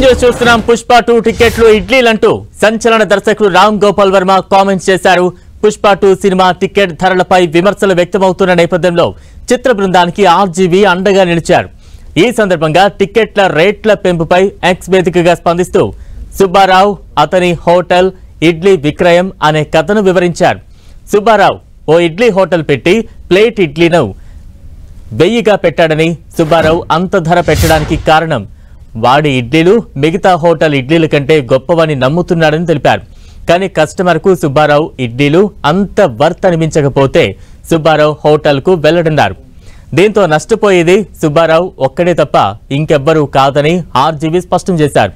News చూస్తున్నాం. పుష్ప 2 టికెట్లు ఇడ్లీలంటూ సంచలన దర్శకుడు రామ్ గోపాల్ వర్మ కామెంట్స్ చేశారు. పుష్ప 2 సినిమా టికెట్ ధరలపై విమర్శలు వ్యక్తమవుతున్న నేపథ్యంలో చిత్ర బృందానికి ఆర్జీవీ అండగా నిలిచారు. ఈ సందర్భంగా టికెట్ల రేట్ల పెంపుపై ఎక్స్ వేదికగా స్పందిస్తూ సుబ్బారావు అతని హోటల్ ఇడ్లీ విక్రయం అనే కథను వివరించారు. సుబ్బారావు ఓ ఇడ్లీ హోటల్ పెట్టి ప్లేట్ ఇడ్లీను 1000గా పెట్టాడని, సుబ్బారావు అంత ధర పెట్టడానికి కారణం వాడి ఇడ్లీలు మిగతా హోటల్ ఇడ్లీల కంటే గొప్పవని నమ్ముతున్నాడని తెలిపారు. కానీ కస్టమర్కు సుబ్బారావు ఇడ్లీలు అంత వర్త్ అనిపించకపోతే సుబ్బారావు హోటల్కు వెళ్లడన్నారు. దీంతో నష్టపోయేది సుబ్బారావు ఒక్కడే తప్ప ఇంకెవ్వరూ కాదని ఆర్జీవీ స్పష్టం చేశారు.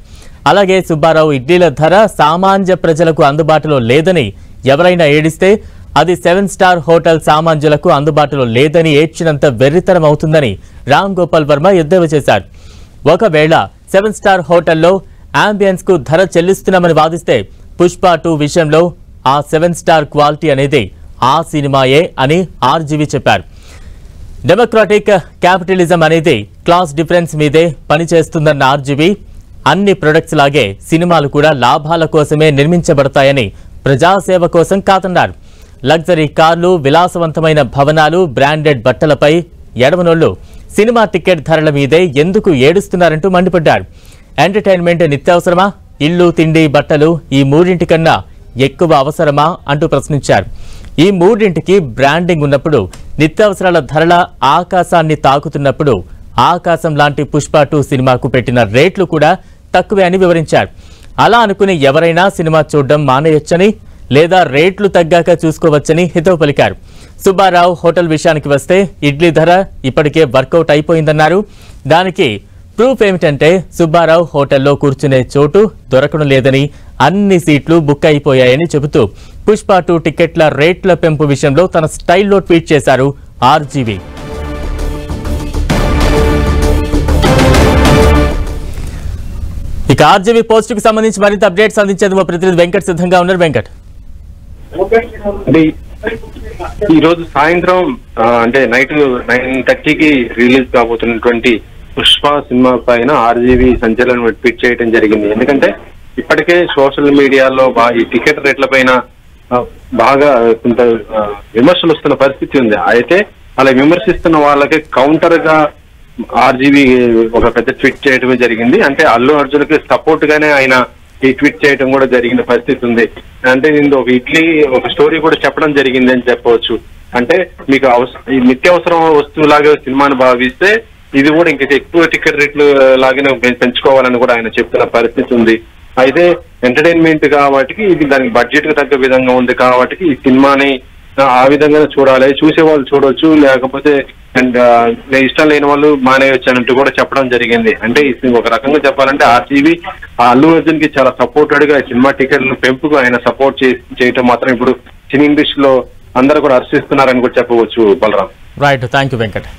అలాగే సుబ్బారావు ఇడ్లీల ధర సామాన్య ప్రజలకు అందుబాటులో లేదని, ఎవరైనా ఏడిస్తే అది 7 స్టార్ హోటల్ సామాన్యులకు అందుబాటులో లేదని ఏడ్చినంత వెర్రితనం అవుతుందని రామ్ గోపాల్ వర్మ ఎద్దేవా చేశారు. ఒకవేళ 7 స్టార్ హోటల్లో అంబియన్స్ కు ధర చెల్లిస్తున్నామని వాదిస్తే పుష్ప 2 విషయంలో ఆ 7 స్టార్ క్వాలిటీ అనేది ఆ సినిమాయే అని ఆర్జీవీ చెప్పారు. డెమోక్రాటిక్ క్యాపిటలిజం అనేది క్లాస్ డిఫరెన్స్ మీదే పనిచేస్తుందన్న ఆర్జీవీ అన్ని ప్రొడక్ట్స్ లాగే సినిమాలు కూడా లాభాల కోసమే నిర్మించబడతాయని, ప్రజాసేవ కోసం కాదన్నారు. లగ్జరీ కార్లు, విలాసవంతమైన భవనాలు, బ్రాండెడ్ బట్టలపై ఎడమనోళ్లు సినిమా టికెట్ ధరల మీదే ఎందుకు ఏడుస్తున్నారంటూ మండిపడ్డారు. ఎంటర్టైన్మెంట్ నిత్యావసరమా? ఇల్లు, తిండి, బట్టలు ఈ మూడింటికన్నా ఎక్కువ అవసరమా అంటూ ప్రశ్నించారు. ఈ మూడింటికి బ్రాండింగ్ ఉన్నప్పుడు, నిత్యావసరాల ధరల ఆకాశాన్ని తాకుతున్నప్పుడు ఆకాశం లాంటి పుష్ప 2 సినిమాకు పెట్టిన రేట్లు కూడా తక్కువే అని వివరించారు. అలా అనుకుని ఎవరైనా సినిమా చూడడం మానేయొచ్చని, లేదా రేట్లు తగ్గాక చూసుకోవచ్చని హితవు పలికారు. సుబ్బారావు హోటల్ విషయానికి వస్తే ఇడ్లీ ధర ఇప్పటికే వర్కౌట్ అయిపోయిందన్నారు. దానికి ప్రూఫ్ ఏమిటంటే సుబ్బారావు హోటల్లో కూర్చునే చోటు దొరకడం లేదని, అన్ని సీట్లు బుక్ అయిపోయాయని చెబుతూ పుష్ప 2 టికెట్ల రేట్ల పెంపు విషయంలో తన స్టైల్లో ట్వీట్ చేశారు ఆర్జీవీ. ఇక ఆర్జీవీ పోస్ట్ కు సంబంధించి మరింత అప్డేట్స్ అందించేందుకు మా ప్రతినిధి వెంకట్ సిద్ధంగా ఉన్నారు. వెంకట్, ఈ రోజు సాయంత్రం అంటే నైట్ 9:30కి రిలీజ్ కాబోతున్నటువంటి పుష్ప సినిమా పైన ఆర్జీవీ సంచలనం ట్వీట్ చేయడం జరిగింది. ఎందుకంటే ఇప్పటికే సోషల్ మీడియాలో ఈ టికెట్ రేట్ల పైన బాగా కొంత విమర్శలు వస్తున్న పరిస్థితి ఉంది. అయితే అలా విమర్శిస్తున్న వాళ్ళకి కౌంటర్ గా ఆర్జీవీ ఒక పెద్ద ట్వీట్ చేయడమే జరిగింది. అంటే అల్లు అర్జున్కి సపోర్ట్ గానే ఆయన ఈ ట్వీట్ చేయడం కూడా జరిగిన పరిస్థితి ఉంది. అంటే నేను ఒక ఇడ్లీ ఒక స్టోరీ కూడా చెప్పడం జరిగింది అని చెప్పవచ్చు. అంటే మీకు ఈ నిత్యావసర వస్తువులాగా సినిమాను భావిస్తే ఇది కూడా ఇంకా ఎక్కువ టికెట్ రేట్లు లాగానే పెంచుకోవాలని కూడా ఆయన చెప్తున్న పరిస్థితి ఉంది. అయితే ఎంటర్టైన్మెంట్ కాబట్టి ఇది దానికి బడ్జెట్ కు తగ్గ విధంగా ఉంది కాబట్టి ఈ సినిమాని ఆ విధంగా చూడాలి, చూసే వాళ్ళు చూడొచ్చు, లేకపోతే ఇష్టం లేని వాళ్ళు మానేయొచ్చు అన్నట్టు కూడా చెప్పడం జరిగింది. అంటే ఒక రకంగా చెప్పాలంటే ఆర్జీవీ అల్లు అర్జున్ కి చాలా సపోర్టెడ్ గా సినిమా టికెట్ల పెంపుకు ఆయన సపోర్ట్ చేయటం మాత్రం ఇప్పుడు సినీ ఇండస్ట్రీలో అందరూ కూడా హర్షిస్తున్నారని కూడా చెప్పవచ్చు. Balaram, right, thank you Venkat.